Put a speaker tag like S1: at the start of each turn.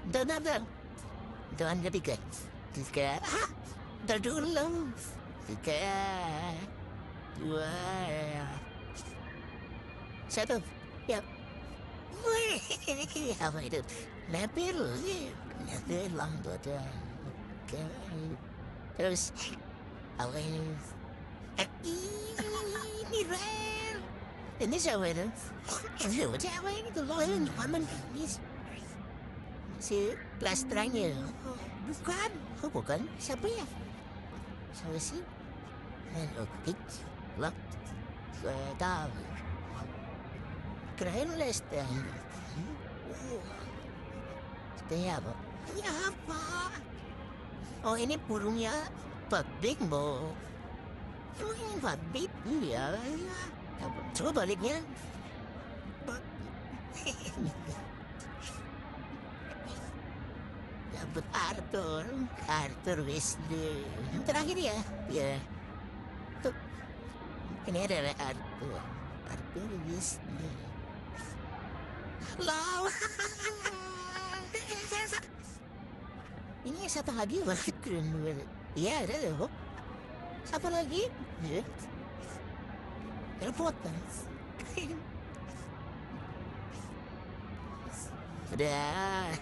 S1: Dan ada. Dan ketiga. Tiga. Terdulu. Tiga. Dua. Satu. Ya. Wih, apa itu? Lebih lambat. Oke. Terus apa ini? Ini rel. Ini siapa itu? Siapa ini tuh loh yang paman ini? Si plastranya. Bukan. Oh, bukan. Siapa ya? Siapa sih? Oke. Lah. Saya tahu. Kirain Lester. Sepertinya apa? Ya apa? Oh ini burungnya Pak Bimbo. Oh ini Pak Bimbo ya. Coba baliknya. Dapat Arthur. Arthur Wesley. Terakhir ya. Ya. Tuh. Ini adalah Arthur. Arthur Wesley. Lawa. Ini satu lagi banget keren banget. Iya ada loh. Satu lagi. Ya. Telepon. Udah.